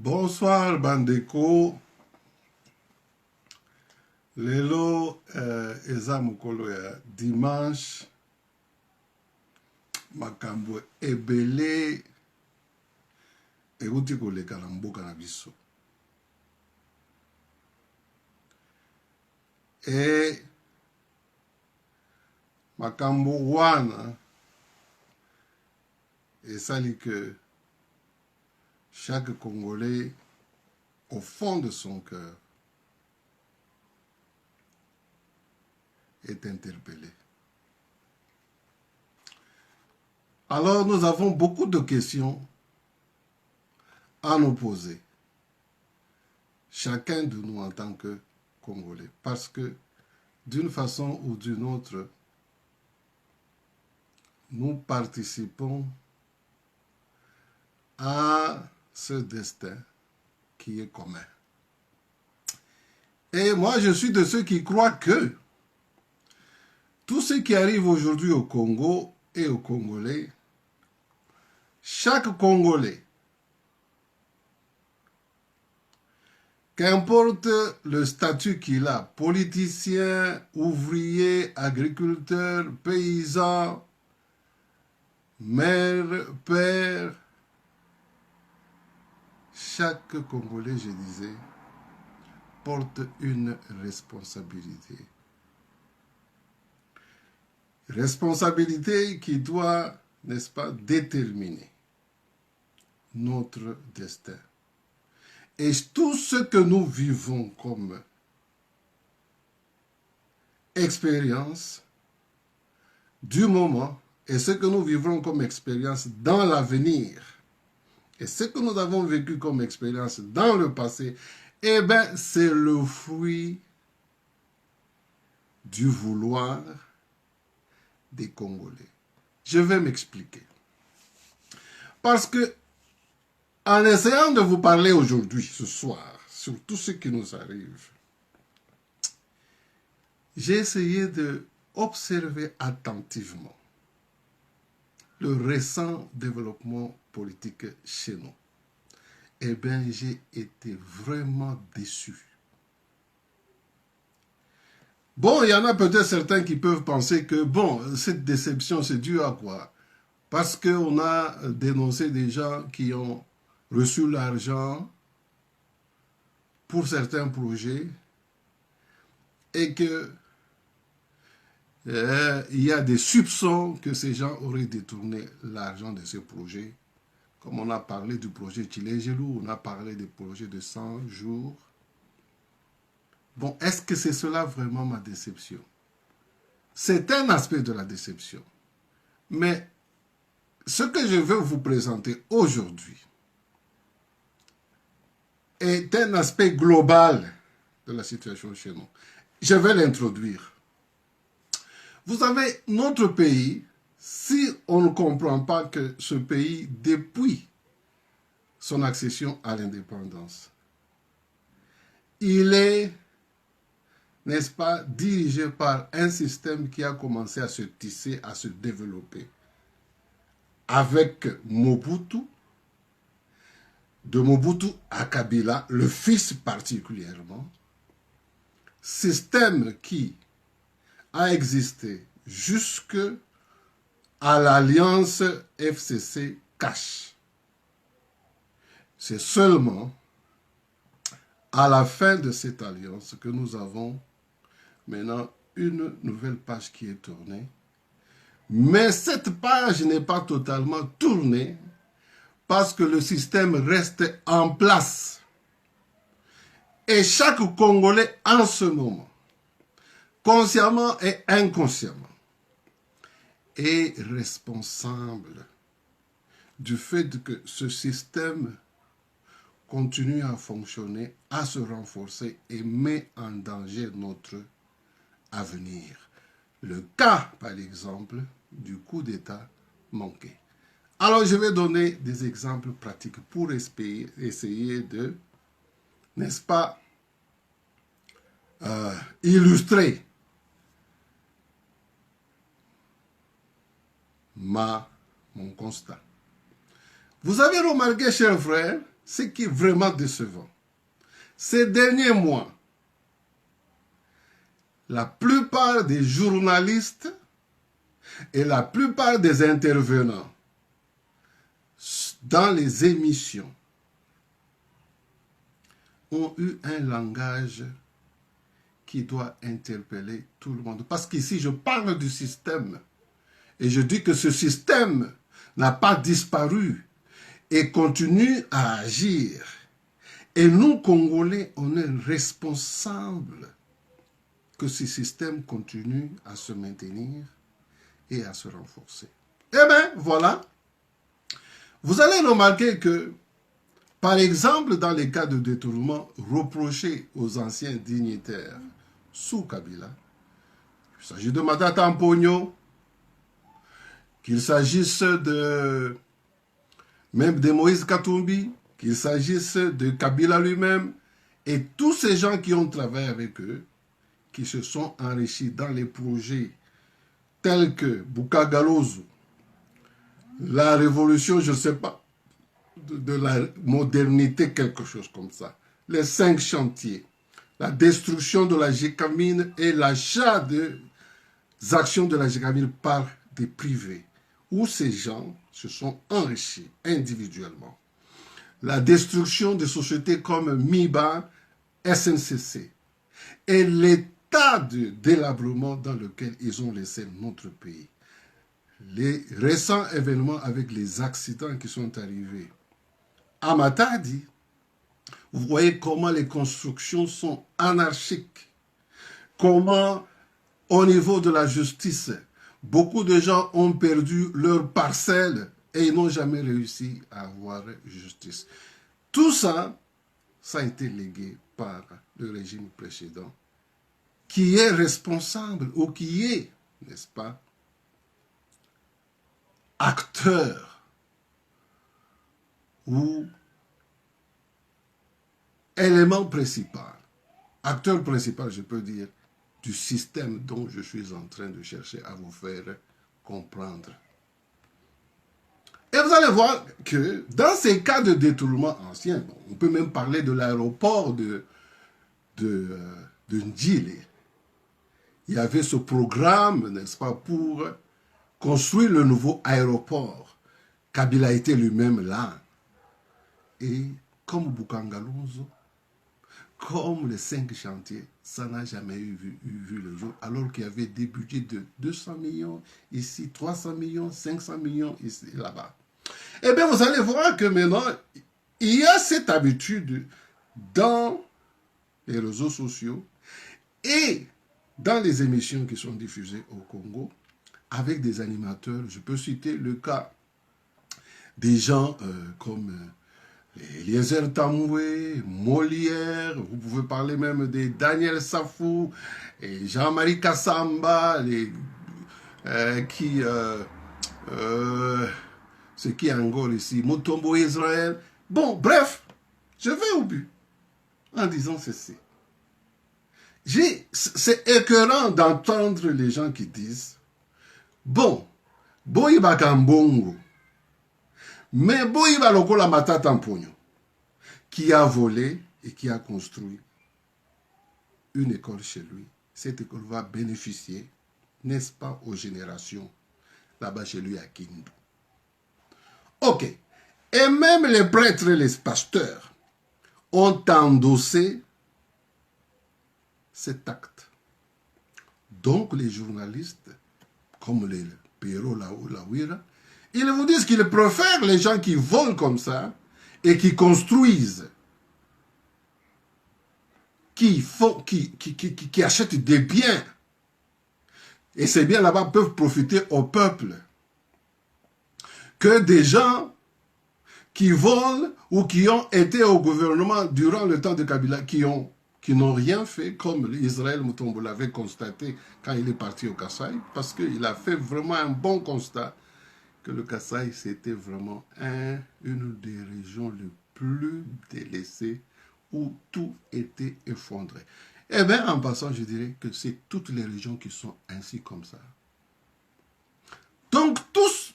Bonsoir Bandeko. Lelo eza mokolo ya dimanche. Makambo ebele euti koleka na mboka na biso. Et makambo wana esali que chaque Congolais, au fond de son cœur, est interpellé. Alors nous avons beaucoup de questions à nous poser, chacun de nous en tant que Congolais, parce que d'une façon ou d'une autre, nous participons à ce destin qui est commun. Et moi, je suis de ceux qui croient que tout ce qui arrive aujourd'hui au Congo et aux Congolais, chaque Congolais, qu'importe le statut qu'il a, politicien, ouvrier, agriculteur, paysan, mère, père, chaque Congolais, je disais, porte une responsabilité. Responsabilité qui doit, n'est-ce pas, déterminer notre destin. Et tout ce que nous vivons comme expérience du moment et ce que nous vivrons comme expérience dans l'avenir et ce que nous avons vécu comme expérience dans le passé, eh bien, c'est le fruit du vouloir des Congolais. Je vais m'expliquer. Parce que, en essayant de vous parler aujourd'hui, ce soir, sur tout ce qui nous arrive, j'ai essayé d'observer attentivement le récent développement politique chez nous. Eh bien, j'ai été vraiment déçu. Bon, il y en a peut-être certains qui peuvent penser que, bon, cette déception, c'est dû à quoi? Parce qu'on a dénoncé des gens qui ont reçu l'argent pour certains projets et que il y a des soupçons que ces gens auraient détourné l'argent de ces projets. Comme on a parlé du projet Tchilégelou, on a parlé du projet de 100 jours. Bon, est-ce que c'est cela vraiment ma déception? C'est un aspect de la déception. Mais ce que je veux vous présenter aujourd'hui est un aspect global de la situation chez nous. Je vais l'introduire. Vous savez, notre pays, si on ne comprend pas que ce pays, depuis son accession à l'indépendance, il est, n'est-ce pas, dirigé par un système qui a commencé à se tisser, à se développer. Avec Mobutu, de Mobutu à Kabila, le fils particulièrement, système qui a existé jusque à l'alliance FCC-CACH. C'est seulement à la fin de cette alliance que nous avons maintenant une nouvelle page qui est tournée. Mais cette page n'est pas totalement tournée parce que le système reste en place. Et chaque Congolais en ce moment, consciemment et inconsciemment, est responsable du fait que ce système continue à fonctionner, à se renforcer et met en danger notre avenir. Le cas, par exemple, du coup d'État manqué. Alors, je vais donner des exemples pratiques pour essayer de, n'est-ce pas, illustrer mon constat. Vous avez remarqué, chers frères, ce qui est vraiment décevant, ces derniers mois, la plupart des journalistes et la plupart des intervenants dans les émissions ont eu un langage qui doit interpeller tout le monde. Parce qu'ici, je parle du système. Et je dis que ce système n'a pas disparu et continue à agir. Et nous, Congolais, on est responsables que ce système continue à se maintenir et à se renforcer. Eh bien, voilà. Vous allez remarquer que, par exemple, dans les cas de détournement reprochés aux anciens dignitaires sous Kabila, il s'agit de Matata Mpogno, qu'il s'agisse de même de Moïse Katumbi, qu'il s'agisse de Kabila lui-même, et tous ces gens qui ont travaillé avec eux, qui se sont enrichis dans les projets tels que Bukagalozo, la révolution, je ne sais pas, de la modernité, quelque chose comme ça, les 5 chantiers, la destruction de la Gécamine et l'achat des actions de la Gécamine par des privés, où ces gens se sont enrichis individuellement. La destruction de sociétés comme MIBA, SNCC, et l'état de délabrement dans lequel ils ont laissé notre pays. Les récents événements avec les accidents qui sont arrivés. À Matadi, vous voyez comment les constructions sont anarchiques. Comment, au niveau de la justice, beaucoup de gens ont perdu leurs parcelles et ils n'ont jamais réussi à avoir justice. Tout ça, ça a été légué par le régime précédent, qui est responsable ou qui est, n'est-ce pas, acteur ou élément principal, acteur principal, je peux dire, du système dont je suis en train de chercher à vous faire comprendre. Et vous allez voir que dans ces cas de détournement anciens, bon, on peut même parler de l'aéroport de Ndjili. Il y avait ce programme, n'est-ce pas, pour construire le nouveau aéroport. Kabila était lui-même là. Et comme Bukangalonzo, comme les 5 chantiers, ça n'a jamais vu le jour, alors qu'il y avait des budgets de 200 millions ici, 300 millions, 500 millions ici, là-bas. Eh bien, vous allez voir que maintenant, il y a cette habitude dans les réseaux sociaux et dans les émissions qui sont diffusées au Congo, avec des animateurs. Je peux citer le cas des gens comme Eliezer Tamboué, Molière, vous pouvez parler même de Daniel Safou, et Jean-Marie Kassamba, c'est qui Angol ici, Mutombo Israël. Bon, bref, je vais au but en disant ceci. C'est écœurant d'entendre les gens qui disent bon, Boyiba Kambongo, mais Boyiba Lokola Matata Mpogno, qui a volé et qui a construit une école chez lui. Cette école va bénéficier, n'est-ce pas, aux générations là-bas chez lui à Kindu. Ok. Et même les prêtres et les pasteurs ont endossé cet acte. Donc les journalistes, comme les Pierrot Lawira, ils vous disent qu'ils préfèrent les gens qui volent comme ça et qui construisent, qui achètent des biens. Et ces biens là-bas peuvent profiter au peuple. Que des gens qui volent ou qui ont été au gouvernement durant le temps de Kabila, qui n'ont rien fait, comme Israël Mutombo l'avait constaté quand il est parti au Kasaï, parce qu'il a fait vraiment un bon constat que le Kasaï, c'était vraiment une des régions les plus délaissées où tout était effondré. Eh bien, en passant, je dirais que c'est toutes les régions qui sont ainsi comme ça. Donc, tous,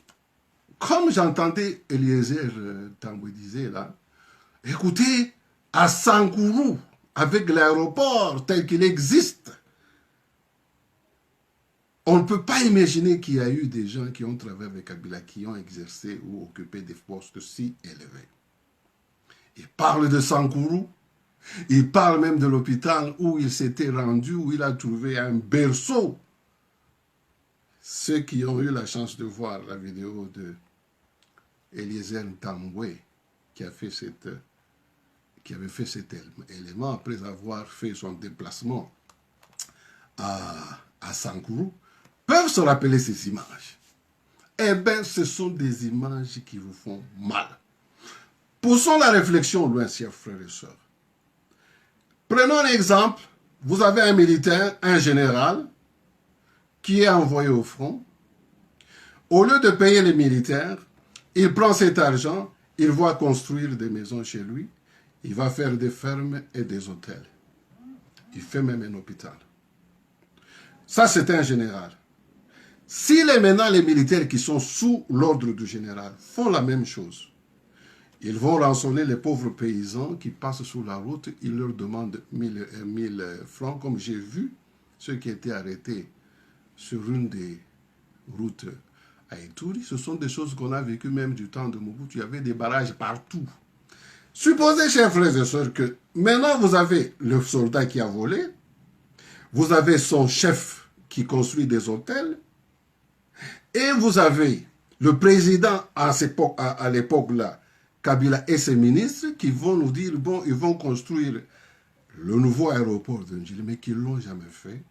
comme j'entendais Eliezer Tamboué disait là, Écoutez, à Sankourou, avec l'aéroport tel qu'il existe, on ne peut pas imaginer qu'il y a eu des gens qui ont travaillé avec Kabila, qui ont exercé ou occupé des postes si élevés. Il parle de Sankourou, il parle même de l'hôpital où il s'était rendu, où il a trouvé un berceau. Ceux qui ont eu la chance de voir la vidéo de Eliezer Ntambwe, qui avait fait cet élément après avoir fait son déplacement à Sankourou, peuvent se rappeler ces images. Eh bien, ce sont des images qui vous font mal. Poussons la réflexion loin, chers frères et sœurs. Prenons un exemple. Vous avez un militaire, un général, qui est envoyé au front. Au lieu de payer les militaires, il prend cet argent, il va construire des maisons chez lui, il va faire des fermes et des hôtels. Il fait même un hôpital. Ça, c'est un général. Si maintenant les militaires qui sont sous l'ordre du général font la même chose, ils vont rançonner les pauvres paysans qui passent sur la route, ils leur demandent 1000 francs, comme j'ai vu ceux qui étaient arrêtés sur une des routes à Ituri. Ce sont des choses qu'on a vécues même du temps de Mobutu. Il y avait des barrages partout. Supposez, chers frères et sœurs, que maintenant vous avez le soldat qui a volé, vous avez son chef qui construit des hôtels, et vous avez le président à l'époque-là, Kabila et ses ministres, qui vont nous dire, bon, ils vont construire le nouveau aéroport de Njili, mais qu'ils ne l'ont jamais fait.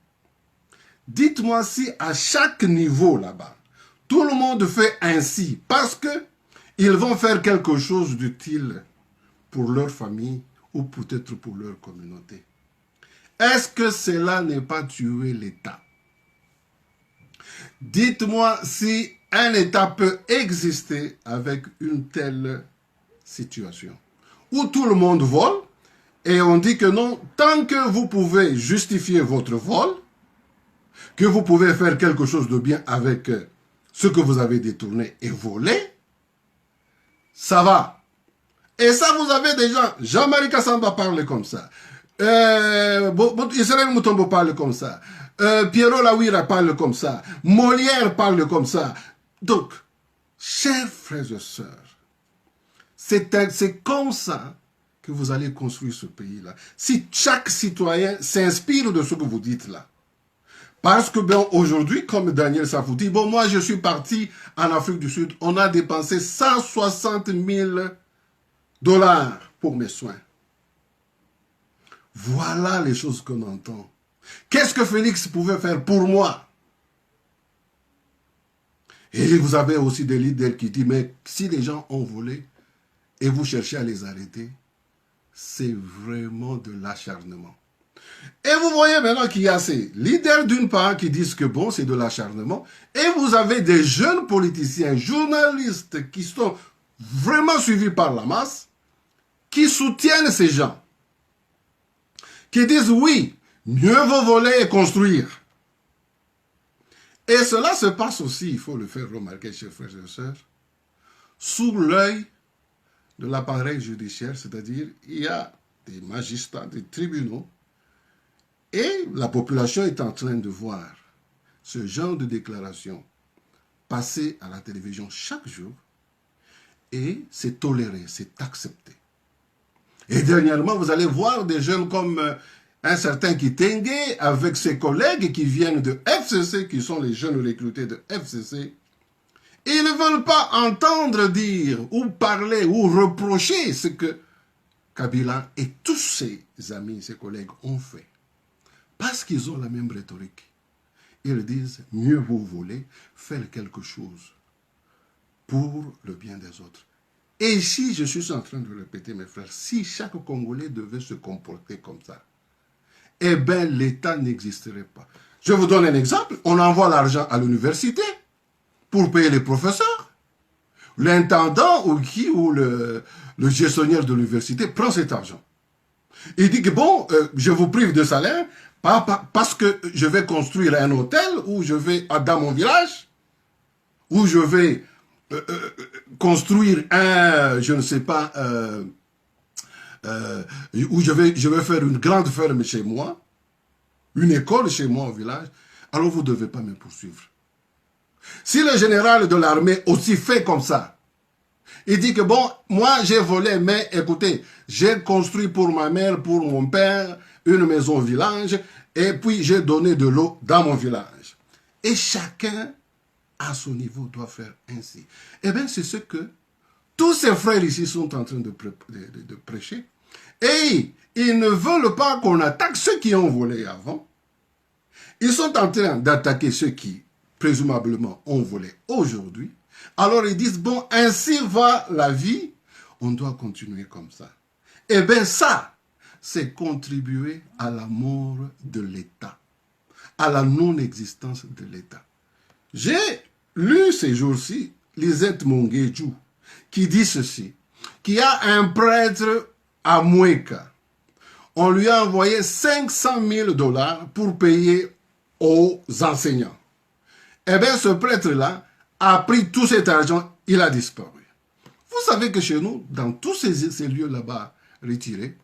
Dites-moi si à chaque niveau là-bas, tout le monde fait ainsi, parce qu'ils vont faire quelque chose d'utile pour leur famille ou peut-être pour leur communauté. Est-ce que cela n'est pas tuer l'État? Dites-moi si un État peut exister avec une telle situation, où tout le monde vole, et on dit que non, tant que vous pouvez justifier votre vol, que vous pouvez faire quelque chose de bien avec ce que vous avez détourné et volé, ça va. Et ça, vous avez des gens, Jean-Marie Kassamba parle comme ça, Israël Mutombo parle comme ça, Pierrot Lawira parle comme ça, Molière parle comme ça. Donc, chers frères et sœurs, c'est comme ça que vous allez construire ce pays-là. Si chaque citoyen s'inspire de ce que vous dites là. Parce que ben, aujourd'hui, comme Daniel Safou dit, bon, moi je suis parti en Afrique du Sud, on a dépensé 160 000 $ pour mes soins. Voilà les choses qu'on entend. Qu'est-ce que Félix pouvait faire pour moi? Et vous avez aussi des leaders qui disent, mais si les gens ont volé et vous cherchez à les arrêter, c'est vraiment de l'acharnement. Et vous voyez maintenant qu'il y a ces leaders d'une part qui disent que bon, c'est de l'acharnement, et vous avez des jeunes politiciens, journalistes qui sont vraiment suivis par la masse, qui soutiennent ces gens, qui disent oui, mieux vaut voler et construire. Et cela se passe aussi, il faut le faire remarquer, chers frères et sœurs, sous l'œil de l'appareil judiciaire, c'est-à-dire il y a des magistrats, des tribunaux, et la population est en train de voir ce genre de déclaration passer à la télévision chaque jour, et c'est toléré, c'est accepté. Et dernièrement, vous allez voir des jeunes comme un certain Kitenge avec ses collègues qui viennent de FCC, qui sont les jeunes recrutés de FCC. Et ils ne veulent pas entendre dire ou parler ou reprocher ce que Kabila et tous ses amis, ses collègues ont fait. Parce qu'ils ont la même rhétorique. Ils disent, mieux vaut voler, faire quelque chose pour le bien des autres. Et si, je suis en train de répéter, mes frères, si chaque Congolais devait se comporter comme ça, eh bien, l'État n'existerait pas. Je vous donne un exemple. On envoie l'argent à l'université pour payer les professeurs. L'intendant ou le gestionnaire de l'université prend cet argent. Il dit que bon, je vous prive de salaire parce que je vais construire un hôtel ou je vais dans mon village, ou je vais construire un, je ne sais pas, où je vais faire une grande ferme chez moi, une école chez moi au village, alors vous ne devez pas me poursuivre. Si le général de l'armée aussi fait comme ça, il dit que bon, moi j'ai volé, mais écoutez, j'ai construit pour ma mère, pour mon père, une maison au village, et puis j'ai donné de l'eau dans mon village. Et chacun, à son niveau, doit faire ainsi. Eh bien, c'est ce que tous ces frères ici sont en train de prêcher. Et ils ne veulent pas qu'on attaque ceux qui ont volé avant. Ils sont en train d'attaquer ceux qui, présumablement, ont volé aujourd'hui. Alors ils disent, bon, ainsi va la vie, on doit continuer comme ça. Eh bien ça, c'est contribuer à la mort de l'État, à la non-existence de l'État. J'ai lu ces jours-ci Lisette Monguedjou qui dit ceci, qu'il y a un prêtre à Moueka. On lui a envoyé 500 000 $ pour payer aux enseignants. Eh bien, ce prêtre-là a pris tout cet argent, il a disparu. Vous savez que chez nous, dans tous ces lieux là-bas retirés,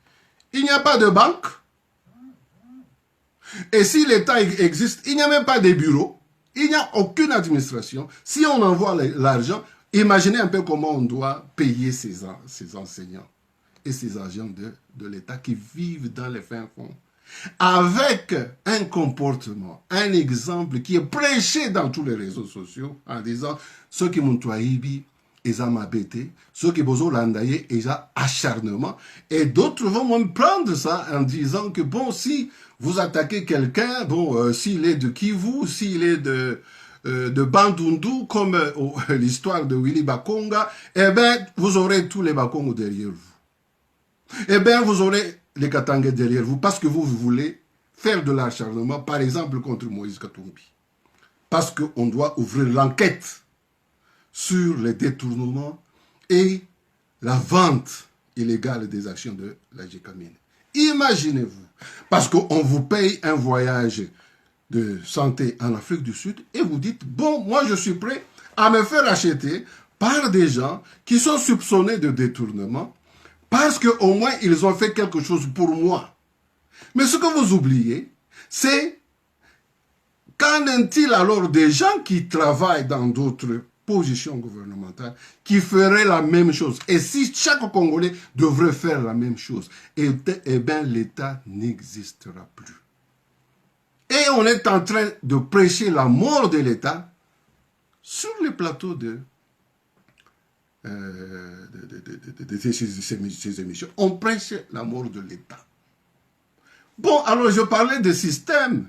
il n'y a pas de banque. Et si l'État existe, il n'y a même pas de bureaux. Il n'y a aucune administration. Si on envoie l'argent, imaginez un peu comment on doit payer ces enseignants et ces agents de l'État qui vivent dans les fins fonds. Avec un comportement, un exemple qui est prêché dans tous les réseaux sociaux en disant ceux qui m'ont trahi, ils ont m'abêté, ceux qui m'ont landaillé, ils ont acharnement. Et d'autres vont même prendre ça en disant que bon, si vous attaquez quelqu'un, bon, s'il est de Kivu, s'il est de Bandundu, comme l'histoire de Willy Bakonga, eh bien, vous aurez tous les Bakongos derrière vous. Eh bien, vous aurez les Katangais derrière vous parce que vous voulez faire de l'acharnement, par exemple, contre Moïse Katumbi. Parce qu'on doit ouvrir l'enquête sur les détournements et la vente illégale des actions de la Gécamine. Imaginez-vous, parce qu'on vous paye un voyage de santé en Afrique du Sud et vous dites, bon, moi je suis prêt à me faire acheter par des gens qui sont soupçonnés de détournement parce qu'au moins ils ont fait quelque chose pour moi. Mais ce que vous oubliez, c'est qu'en est-il alors des gens qui travaillent dans d'autres positions gouvernementales qui feraient la même chose? Et si chaque Congolais devrait faire la même chose, eh bien l'État n'existera plus. Et on est en train de prêcher la mort de l'État sur les plateaux de ces émissions. On prêche la mort de l'État. Bon, alors je parlais de système.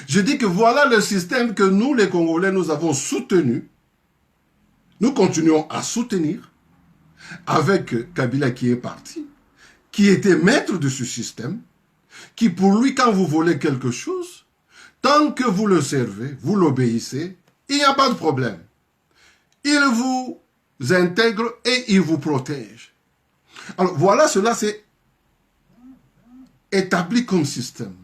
Je dis que voilà le système que nous, les Congolais, nous avons soutenu. Nous continuons à soutenir avec Kabila qui est parti, qui était maître de ce système, qui pour lui, quand vous volez quelque chose, tant que vous le servez, vous l'obéissez, il n'y a pas de problème. Il vous intègre et il vous protège. Alors voilà, cela c'est établi comme système.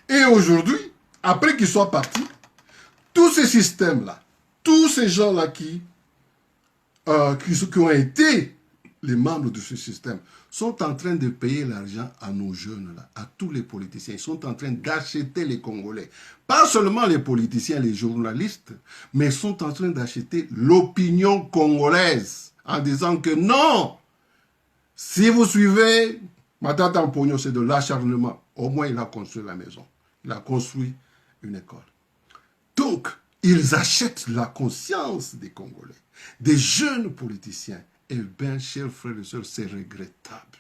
Et aujourd'hui, après qu'il soit parti, tous ces systèmes-là, tous ces gens-là qui ont été les membres de ce système, sont en train de payer l'argent à nos jeunes, là, à tous les politiciens. Ils sont en train d'acheter les Congolais. Pas seulement les politiciens, les journalistes, mais sont en train d'acheter l'opinion congolaise en disant que non, si vous suivez Matata Mpogno, c'est de l'acharnement. Au moins, il a construit la maison. Il a construit une école. Donc, ils achètent la conscience des Congolais, des jeunes politiciens. Eh bien, chers frères et sœurs, c'est regrettable.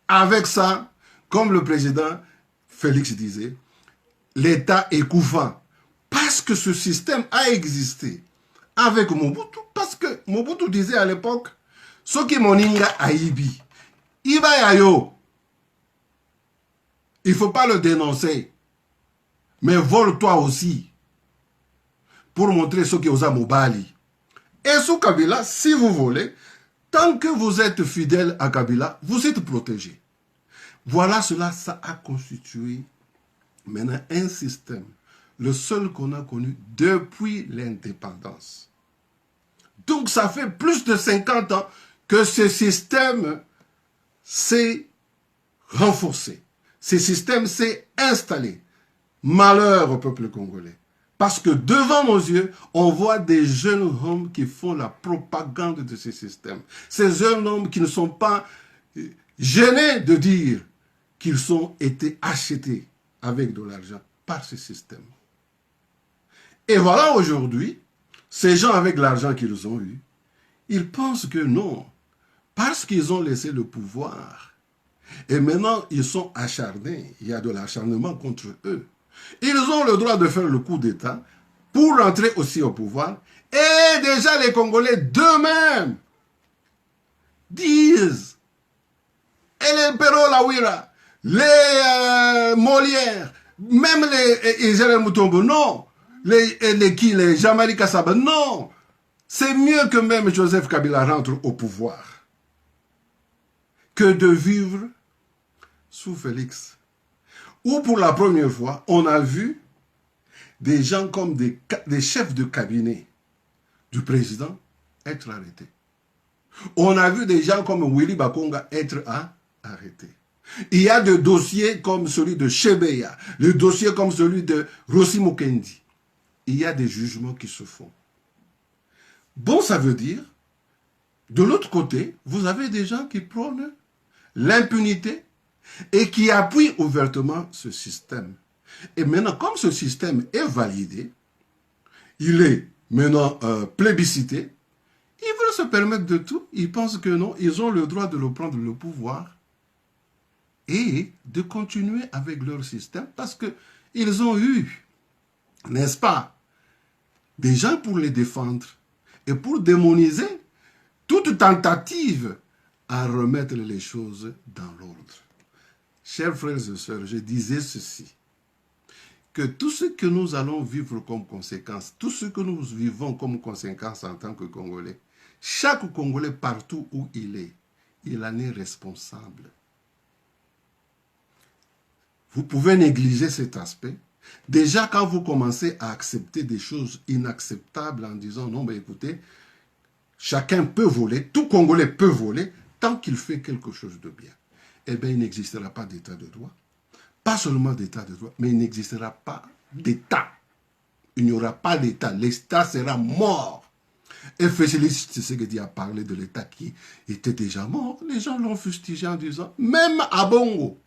Avec ça, comme le président Félix disait, l'État est couffant. Parce que ce système a existé avec Mobutu. Parce que Mobutu disait à l'époque, Soki Moninga Aibi, Iba Yayo. Il ne faut pas le dénoncer. Mais vole-toi aussi. Pour montrer ce qui est aux Mobali. Et sous Kabila, si vous voulez, tant que vous êtes fidèle à Kabila, vous êtes protégé. Voilà cela, ça a constitué maintenant un système, le seul qu'on a connu depuis l'indépendance. Donc ça fait plus de 50 ans que ce système s'est renforcé. Ce système s'est installé. Malheur au peuple congolais. Parce que devant nos yeux, on voit des jeunes hommes qui font la propagande de ce système. Ces jeunes hommes qui ne sont pas gênés de dire qu'ils ont été achetés avec de l'argent par ce système. Et voilà aujourd'hui, ces gens avec l'argent qu'ils ont eu, ils pensent que non, parce qu'ils ont laissé le pouvoir, et maintenant ils sont acharnés, il y a de l'acharnement contre eux. Ils ont le droit de faire le coup d'État pour rentrer aussi au pouvoir, et déjà les Congolais d'eux-mêmes disent, et les Pero Lawira, les Molière, même les Israël Mutombo, non, les Jamari Kassaba, non, c'est mieux que même Joseph Kabila rentre au pouvoir que de vivre sous Félix. Où pour la première fois, on a vu des gens comme des chefs de cabinet du président être arrêtés. On a vu des gens comme Willy Bakonga être arrêtés. Il y a des dossiers comme celui de Chebeya, des dossiers comme celui de Rossi Mukendi. Il y a des jugements qui se font. Bon, ça veut dire, de l'autre côté, vous avez des gens qui prônent l'impunité et qui appuient ouvertement ce système. Et maintenant, comme ce système est validé, il est maintenant plébiscité, ils veulent se permettre de tout. Ils pensent que non, ils ont le droit de le prendre le pouvoir et de continuer avec leur système parce qu'ils ont eu, n'est-ce pas, des gens pour les défendre et pour démoniser toute tentative à remettre les choses dans l'ordre. Chers frères et sœurs, je disais ceci, que tout ce que nous allons vivre comme conséquence, tout ce que nous vivons comme conséquence en tant que Congolais, chaque Congolais partout où il en est responsable. Vous pouvez négliger cet aspect. Déjà, quand vous commencez à accepter des choses inacceptables en disant, non, mais écoutez, chacun peut voler, tout Congolais peut voler, tant qu'il fait quelque chose de bien. Eh bien, il n'existera pas d'état de droit. Pas seulement d'état de droit, mais il n'existera pas d'état. Il n'y aura pas d'état. L'état sera mort. Et Félix Tshisekedi a parlé de l'état qui était déjà mort. Les gens l'ont fustigé en disant, même Abongo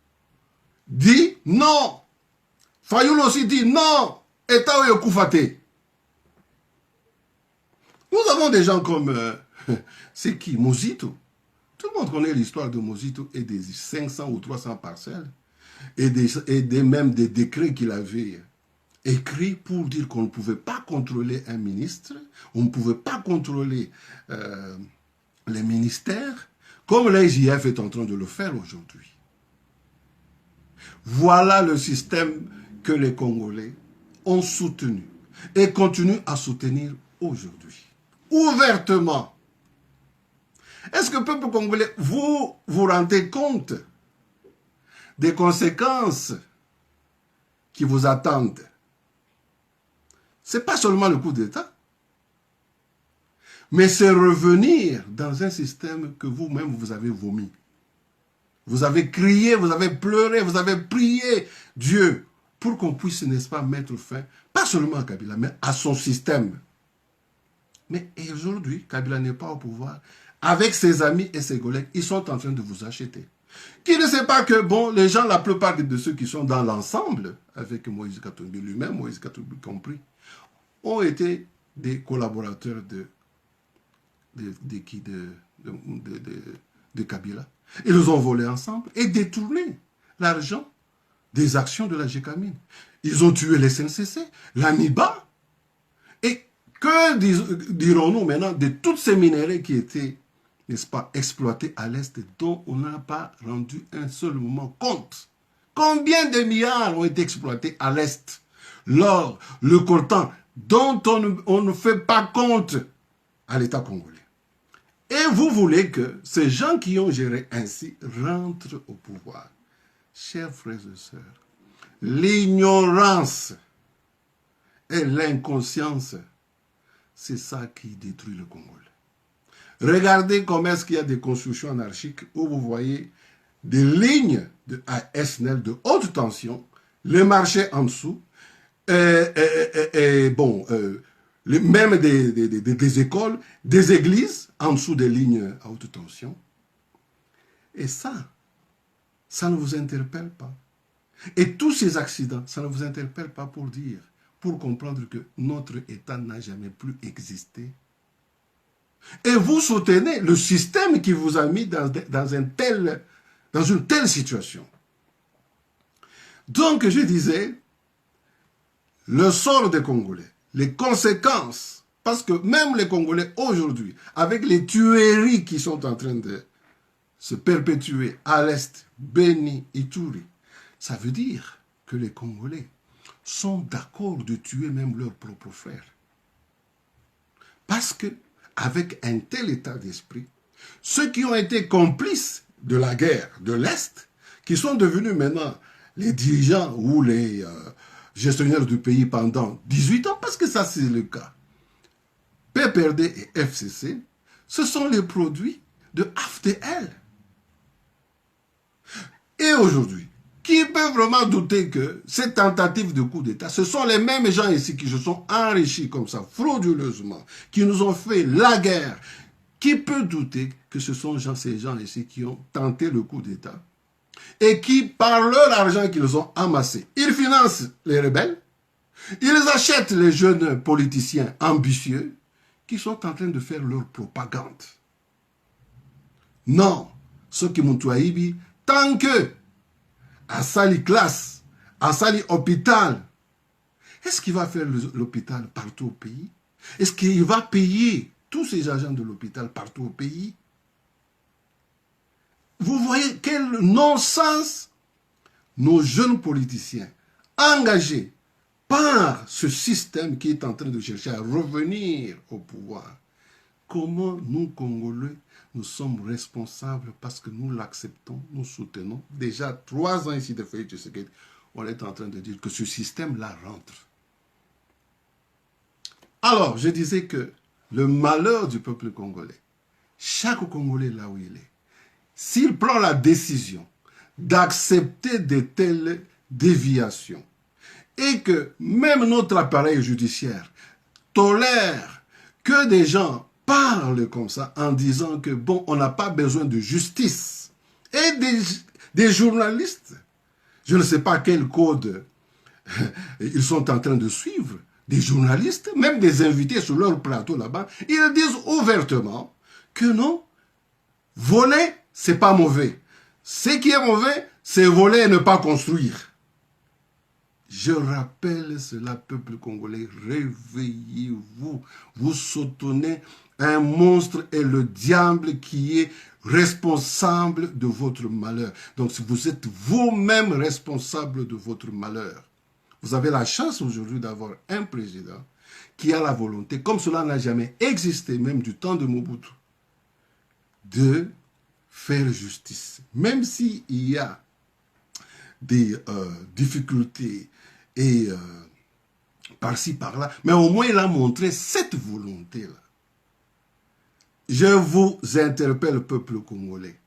dit non. Fayoul aussi dit non. État Oyokufate. Nous avons des gens comme, c'est qui, Mozito. Tout le monde connaît l'histoire de Mozito et des 500 ou 300 parcelles et même des décrets qu'il avait écrits pour dire qu'on ne pouvait pas contrôler un ministre, on ne pouvait pas contrôler les ministères, comme l'IGF est en train de le faire aujourd'hui. Voilà le système que les Congolais ont soutenu et continuent à soutenir aujourd'hui. Ouvertement. Est-ce que, peuple congolais, vous vous rendez compte des conséquences qui vous attendent? Ce n'est pas seulement le coup d'État, mais c'est revenir dans un système que vous-même vous avez vomi. Vous avez crié, vous avez pleuré, vous avez prié Dieu pour qu'on puisse, n'est-ce pas, mettre fin, pas seulement à Kabila, mais à son système. Mais aujourd'hui, Kabila n'est pas au pouvoir. Avec ses amis et ses collègues, ils sont en train de vous acheter. Qui ne sait pas que, bon, les gens, la plupart de ceux qui sont dans l'ensemble, avec Moïse Katumbi lui-même, Moïse Katumbi compris, ont été des collaborateurs de Kabila. Ils ont volé ensemble et détourné l'argent des actions de la GECAMINE. Ils ont tué les SNCC, l'ANIBA. Et que dirons-nous maintenant de toutes ces minéraux qui étaient, n'est-ce pas, exploités à l'Est, dont on n'a pas rendu un seul moment compte? Combien de milliards ont été exploités à l'Est? L'or, le coltan, dont on ne fait pas compte à l'État congolais. Et vous voulez que ces gens qui ont géré ainsi rentrent au pouvoir. Chers frères et sœurs, l'ignorance et l'inconscience, c'est ça qui détruit le Congo. Regardez comment est-ce qu'il y a des constructions anarchiques où vous voyez des lignes de ASNEL de haute tension, le marché en dessous, bon, même des écoles, des églises en dessous des lignes à haute tension. Et ça ne vous interpelle pas. Et tous ces accidents, ça ne vous interpelle pas pour dire, pour comprendre que notre État n'a jamais plus existé. Et vous soutenez le système qui vous a mis dans une telle situation. Donc, je disais, le sort des Congolais, les conséquences, parce que même les Congolais aujourd'hui, avec les tueries qui sont en train de se perpétuer à l'Est, Beni, Ituri, ça veut dire que les Congolais sont d'accord de tuer même leurs propres frères. Parce que, avec un tel état d'esprit, ceux qui ont été complices de la guerre de l'Est, qui sont devenus maintenant les dirigeants ou les gestionnaires du pays pendant 18 ans, parce que ça c'est le cas, PPRD et FCC, ce sont les produits de AFTL. Et aujourd'hui, qui peut vraiment douter que ces tentatives de coup d'État, ce sont les mêmes gens ici qui se sont enrichis comme ça, frauduleusement, qui nous ont fait la guerre. Qui peut douter que ce sont ces gens ici qui ont tenté le coup d'État et qui, par leur argent qu'ils ont amassé, ils financent les rebelles, ils achètent les jeunes politiciens ambitieux qui sont en train de faire leur propagande. Non, ceux qui m'ont tué, tant que à Sali classe, à Sali hôpital, est-ce qu'il va faire l'hôpital partout au pays? Est-ce qu'il va payer tous ces agents de l'hôpital partout au pays? Vous voyez quel non-sens nos jeunes politiciens engagés par ce système qui est en train de chercher à revenir au pouvoir. Comment nous, Congolais, nous sommes responsables parce que nous l'acceptons, nous soutenons. Déjà 3 ans ici de Félix Tshisekedi, on est en train de dire que ce système-là rentre. Alors, je disais que le malheur du peuple congolais, chaque Congolais là où il est, s'il prend la décision d'accepter de telles déviations et que même notre appareil judiciaire tolère que des gens parlent comme ça en disant que bon, on n'a pas besoin de justice. Et des journalistes, je ne sais pas quel code ils sont en train de suivre, des journalistes, même des invités sur leur plateau là-bas, ils disent ouvertement que non, voler, c'est pas mauvais. Ce qui est mauvais, c'est voler et ne pas construire. Je rappelle cela, peuple congolais, réveillez-vous. Vous soutenez un monstre et le diable qui est responsable de votre malheur. Donc, si vous êtes vous-même responsable de votre malheur, vous avez la chance aujourd'hui d'avoir un président qui a la volonté, comme cela n'a jamais existé, même du temps de Mobutu, de faire justice. Même s'il y a des difficultés et par-ci, par-là, mais au moins il a montré cette volonté-là. Je vous interpelle, peuple congolais.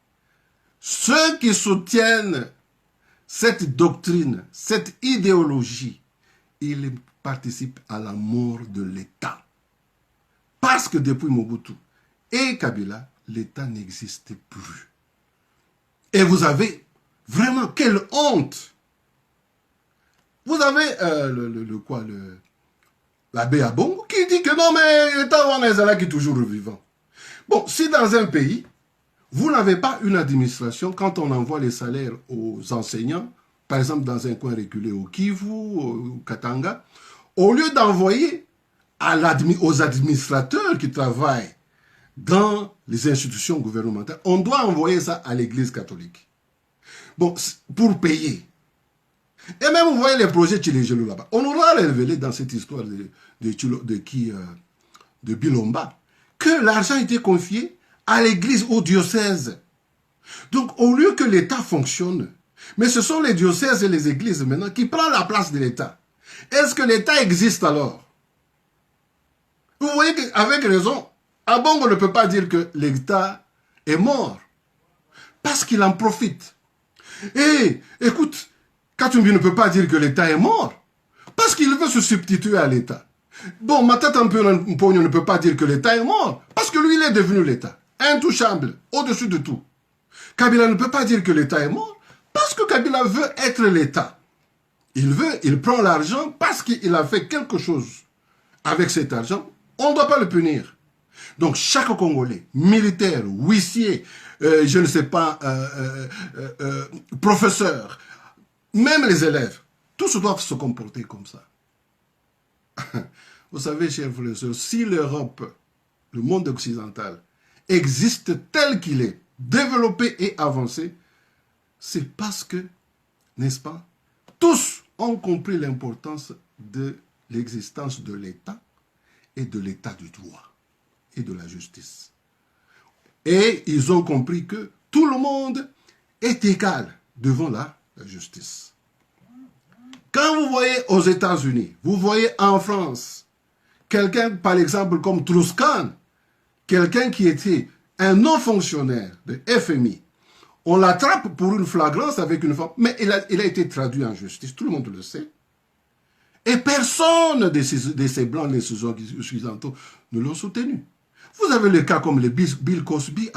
Ceux qui soutiennent cette doctrine, cette idéologie, ils participent à la mort de l'État. Parce que depuis Mobutu et Kabila, l'État n'existait plus. Et vous avez vraiment quelle honte! Vous avez l'abbé Abongo qui dit que non, mais l'État Wanezala qui est toujours vivant. Bon, si dans un pays, vous n'avez pas une administration, quand on envoie les salaires aux enseignants, par exemple dans un coin reculé au Kivu, au Katanga, au lieu d'envoyer aux administrateurs qui travaillent dans les institutions gouvernementales, on doit envoyer ça à l'église catholique. Bon, pour payer. Et même, vous voyez les projets Tchilejelo là-bas. On aura révélé dans cette histoire de Bilomba que l'argent était confié à l'église, au diocèse. Donc, au lieu que l'État fonctionne, mais ce sont les diocèses et les églises maintenant qui prennent la place de l'État. Est-ce que l'État existe alors? Vous voyez qu'avec raison, Abongo ne peut pas dire que l'État est mort. Parce qu'il en profite. Et écoute, Katumbi ne peut pas dire que l'État est mort, parce qu'il veut se substituer à l'État. Bon, Matata Mponyo ne peut pas dire que l'État est mort, parce que lui, il est devenu l'État. Intouchable, au-dessus de tout. Kabila ne peut pas dire que l'État est mort, parce que Kabila veut être l'État. Il prend l'argent parce qu'il a fait quelque chose avec cet argent. On ne doit pas le punir. Donc, chaque Congolais, militaire, huissier, je ne sais pas, professeur, même les élèves, tous doivent se comporter comme ça. Vous savez, chers frères et sœurs, si l'Europe, le monde occidental, existe tel qu'il est, développé et avancé, c'est parce que, n'est-ce pas, tous ont compris l'importance de l'existence de l'État et de l'État du droit et de la justice. Et ils ont compris que tout le monde est égal devant la justice. Quand vous voyez aux États-Unis, vous voyez en France, quelqu'un, par exemple, comme Strauss-Kahn, quelqu'un qui était un non-fonctionnaire de FMI, on l'attrape pour une flagrance avec une femme, mais il a été traduit en justice, tout le monde le sait. Et personne de ces blancs, les occidentaux, ne l'ont soutenu. Vous avez le cas comme les Bill Cosby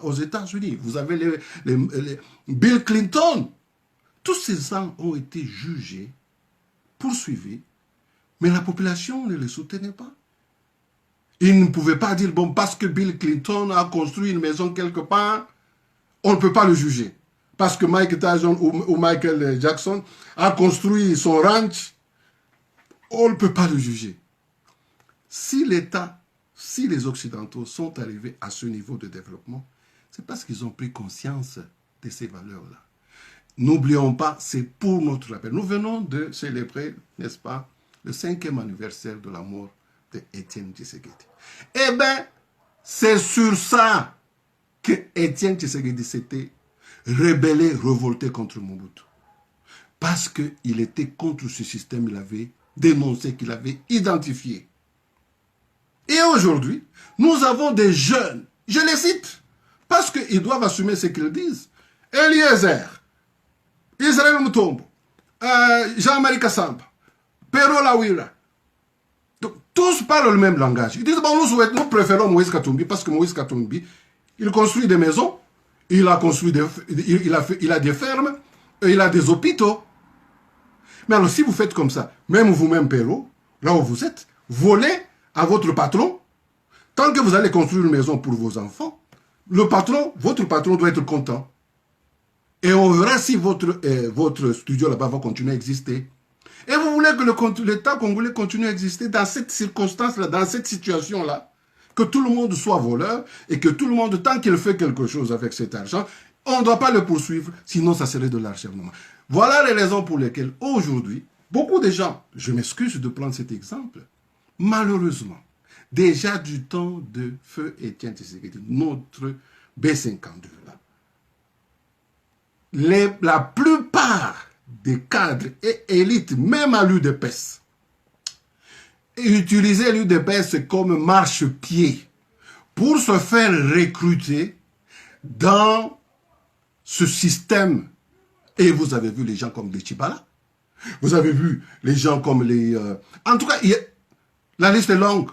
aux États-Unis. Vous avez les Bill Clinton. Tous ces gens ont été jugés, poursuivis, mais la population ne les soutenait pas. Ils ne pouvaient pas dire, bon, parce que Bill Clinton a construit une maison quelque part, on ne peut pas le juger. Parce que Mike Tyson ou Michael Jackson a construit son ranch, on ne peut pas le juger. Si l'État, si les Occidentaux sont arrivés à ce niveau de développement, c'est parce qu'ils ont pris conscience de ces valeurs-là. N'oublions pas, c'est pour notre rappel. Nous venons de célébrer, n'est-ce pas, le 5e anniversaire de la mort d'Étienne Tshisekedi. Eh bien, c'est sur ça que Étienne Tshisekedi s'était rebellé, révolté contre Mobutu. Parce qu'il était contre ce système, il avait dénoncé, qu'il avait identifié. Et aujourd'hui, nous avons des jeunes, je les cite, parce qu'ils doivent assumer ce qu'ils disent. Eliezer, Israël Mutombo, Jean-Marie Kassamba, Pero Lawira. Donc, tous parlent le même langage. Ils disent, bon, nous préférons Moïse Katumbi parce que Moïse Katumbi, il construit des maisons, il a des fermes, il a des hôpitaux. Mais alors, si vous faites comme ça, même vous-même, Pero, là où vous êtes, volez à votre patron, tant que vous allez construire une maison pour vos enfants, votre patron doit être content. Et on verra si votre studio là-bas va continuer à exister. Et vous voulez que l'État congolais continue à exister dans cette circonstance-là, dans cette situation-là, que tout le monde soit voleur et que tout le monde, tant qu'il fait quelque chose avec cet argent, on ne doit pas le poursuivre, sinon ça serait de l'acharnement. Voilà les raisons pour lesquelles aujourd'hui, beaucoup de gens, je m'excuse de prendre cet exemple, malheureusement, déjà du temps de feu Étienne Tshisekedi, notre B52 là, la plupart des cadres et élites, même à l'UDPS, utilisaient l'UDPS comme marchepied pour se faire recruter dans ce système. Et vous avez vu les gens comme les Tchibala, vous avez vu les gens comme les... En tout cas, la liste est longue.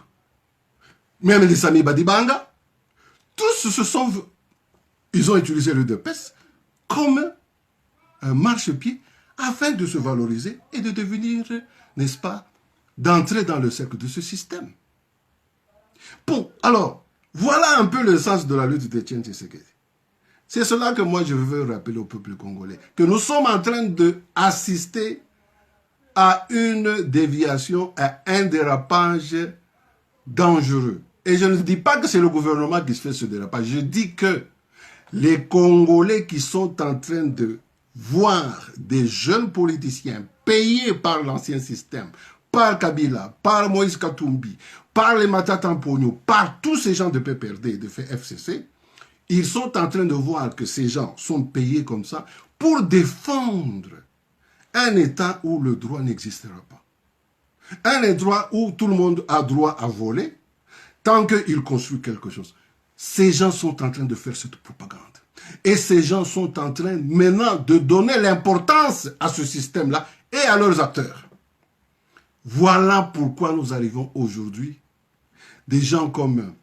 Même les Sami Badibanga, tous ils ont utilisé l'UDPS comme un marchepied afin de se valoriser et de devenir, n'est-ce pas, d'entrer dans le cercle de ce système. Bon, alors, voilà un peu le sens de la lutte d'Étienne Tshisekedi. C'est cela que moi je veux rappeler au peuple congolais, que nous sommes en train d'assister à une déviation, à un dérapage dangereux. Et je ne dis pas que c'est le gouvernement qui se fait ce dérapage, je dis que les Congolais qui sont en train de voir des jeunes politiciens payés par l'ancien système, par Kabila, par Moïse Katumbi, par les Matata Mponyo, par tous ces gens de PPRD et de FCC, ils sont en train de voir que ces gens sont payés comme ça pour défendre un État où le droit n'existera pas. Un État où tout le monde a droit à voler tant qu'il construit quelque chose. Ces gens sont en train de faire cette propagande. Et ces gens sont en train maintenant de donner l'importance à ce système-là et à leurs acteurs. Voilà pourquoi nous arrivons aujourd'hui. Des gens comme,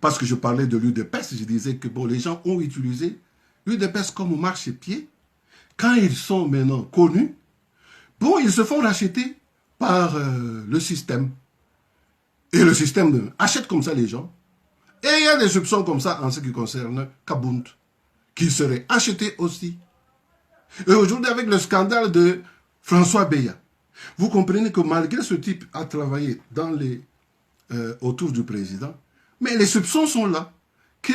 parce que je parlais de l'UDPS, je disais que bon, les gens ont utilisé l'UDPS comme marchepied. Quand ils sont maintenant connus, bon, ils se font racheter par le système. Et le système achète comme ça les gens. Et il y a des soupçons comme ça en ce qui concerne Kabound, qui serait acheté aussi. Et aujourd'hui, avec le scandale de François Beya, vous comprenez que malgré ce type a travaillé dans autour du président, mais les soupçons sont là, que